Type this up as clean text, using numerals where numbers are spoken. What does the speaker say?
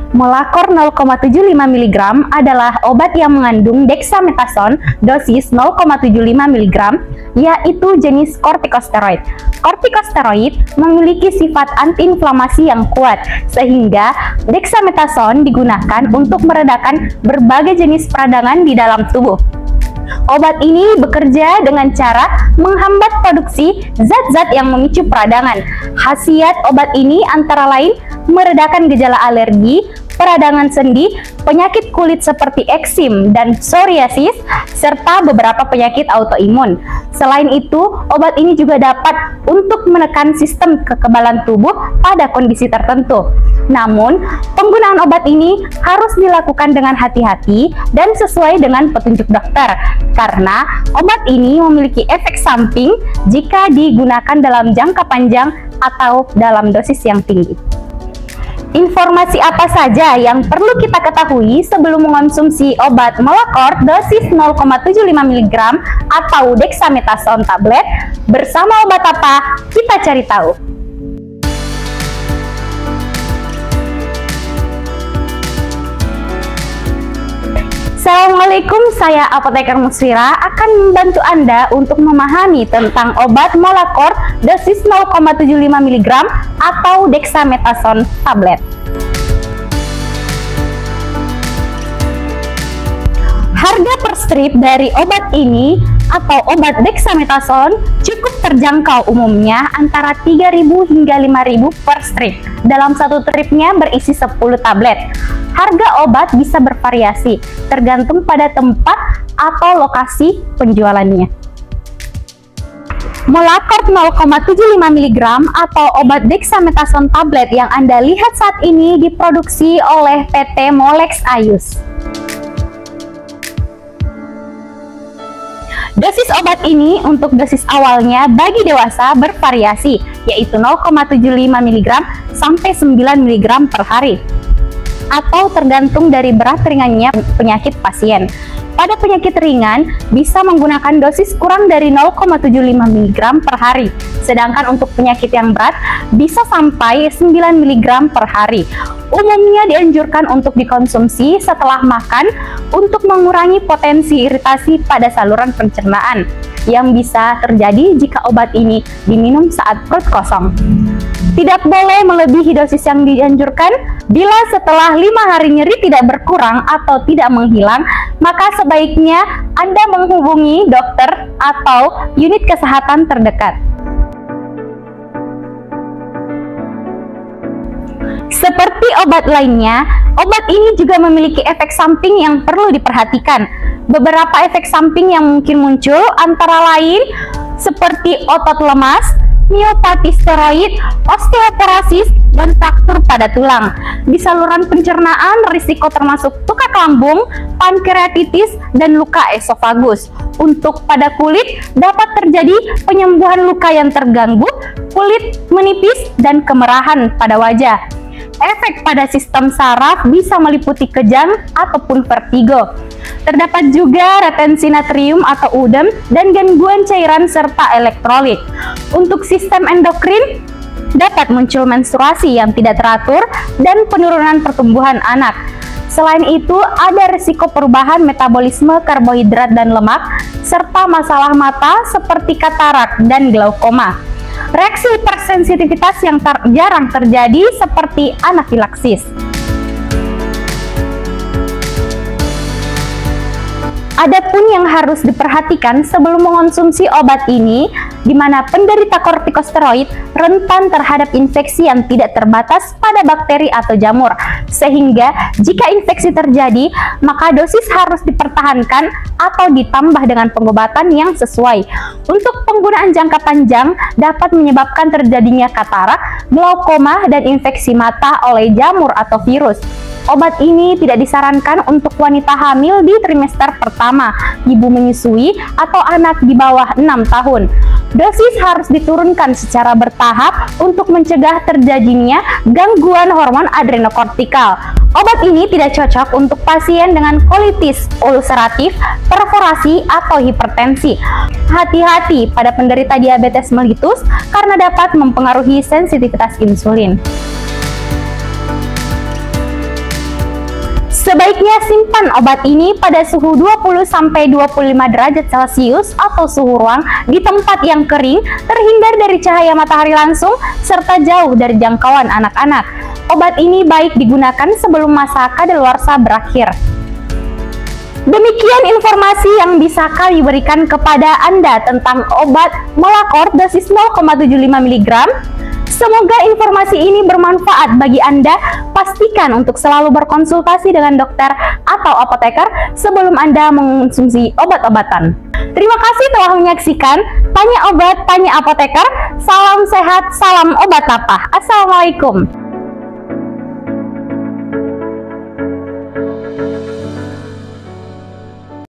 Molacor 0,75 mg adalah obat yang mengandung dexamethasone dosis 0,75 mg, yaitu jenis kortikosteroid. Kortikosteroid memiliki sifat antiinflamasi yang kuat, sehingga dexamethasone digunakan untuk meredakan berbagai jenis peradangan di dalam tubuh. Obat ini bekerja dengan cara menghambat produksi zat-zat yang memicu peradangan. Khasiat obat ini antara lain meredakan gejala alergi, peradangan sendi, penyakit kulit seperti eksim dan psoriasis, serta beberapa penyakit autoimun. Selain itu, obat ini juga dapat untuk menekan sistem kekebalan tubuh pada kondisi tertentu. Namun, penggunaan obat ini harus dilakukan dengan hati-hati dan sesuai dengan petunjuk dokter, karena obat ini memiliki efek samping jika digunakan dalam jangka panjang atau dalam dosis yang tinggi. Informasi apa saja yang perlu kita ketahui sebelum mengonsumsi obat Molacor dosis 0,75 mg atau dexamethasone tablet? Bersama obat apa? Kita cari tahu. Assalamualaikum, saya Apoteker Musfira akan membantu Anda untuk memahami tentang obat Molacor dosis 0,75 mg atau dexamethasone tablet. Harga per strip dari obat ini atau obat dexamethasone cukup terjangkau, umumnya antara 3.000 hingga 5.000 per strip. Dalam satu stripnya berisi 10 tablet. Harga obat bisa bervariasi tergantung pada tempat atau lokasi penjualannya. Molacor 0,75 mg atau obat dexamethasone tablet yang Anda lihat saat ini diproduksi oleh PT Molex Ayus. Dosis obat ini untuk dosis awalnya bagi dewasa bervariasi, yaitu 0,75 mg sampai 9 mg per hari, atau tergantung dari berat ringannya penyakit pasien. Pada penyakit ringan, bisa menggunakan dosis kurang dari 0,75 mg per hari, sedangkan untuk penyakit yang berat, bisa sampai 9 mg per hari. Umumnya dianjurkan untuk dikonsumsi setelah makan untuk mengurangi potensi iritasi pada saluran pencernaan yang bisa terjadi jika obat ini diminum saat perut kosong. Tidak boleh melebihi dosis yang dianjurkan. Bila setelah 5 hari nyeri tidak berkurang atau tidak menghilang, maka sebaiknya Anda menghubungi dokter atau unit kesehatan terdekat. Seperti obat lainnya, obat ini juga memiliki efek samping yang perlu diperhatikan. Beberapa efek samping yang mungkin muncul antara lain seperti otot lemas, miopati steroid, osteoporosis, dan fraktur pada tulang. Di saluran pencernaan, risiko termasuk tukak lambung, pankreatitis, dan luka esofagus. Untuk pada kulit, dapat terjadi penyembuhan luka yang terganggu, kulit menipis, dan kemerahan pada wajah. Efek pada sistem saraf bisa meliputi kejang ataupun vertigo. Terdapat juga retensi natrium atau udem dan gangguan cairan serta elektrolit. Untuk sistem endokrin, dapat muncul menstruasi yang tidak teratur dan penurunan pertumbuhan anak. Selain itu, ada risiko perubahan metabolisme karbohidrat dan lemak, serta masalah mata seperti katarak dan glaukoma. Reaksi hipersensitivitas yang jarang terjadi seperti anafilaksis. Adapun yang harus diperhatikan sebelum mengonsumsi obat ini, di mana penderita kortikosteroid rentan terhadap infeksi yang tidak terbatas pada bakteri atau jamur, sehingga jika infeksi terjadi, maka dosis harus dipertahankan atau ditambah dengan pengobatan yang sesuai. Untuk penggunaan jangka panjang dapat menyebabkan terjadinya katarak, glaukoma, dan infeksi mata oleh jamur atau virus. Obat ini tidak disarankan untuk wanita hamil di trimester pertama, ibu menyusui, atau anak di bawah 6 tahun. Dosis harus diturunkan secara bertahap untuk mencegah terjadinya gangguan hormon adrenokortikal. Obat ini tidak cocok untuk pasien dengan kolitis ulceratif, perforasi, atau hipertensi. Hati-hati pada penderita diabetes mellitus karena dapat mempengaruhi sensitivitas insulin. Sebaiknya simpan obat ini pada suhu 20-25 derajat Celcius atau suhu ruang di tempat yang kering, terhindar dari cahaya matahari langsung, serta jauh dari jangkauan anak-anak. Obat ini baik digunakan sebelum masa kadaluarsa berakhir. Demikian informasi yang bisa kami berikan kepada Anda tentang obat Molacort dosis 0,75 mg. Semoga informasi ini bermanfaat bagi Anda. Pastikan untuk selalu berkonsultasi dengan dokter atau apoteker sebelum Anda mengonsumsi obat-obatan. Terima kasih telah menyaksikan Tanya Obat, Tanya Apoteker. Salam sehat, salam obat tapah. Assalamualaikum.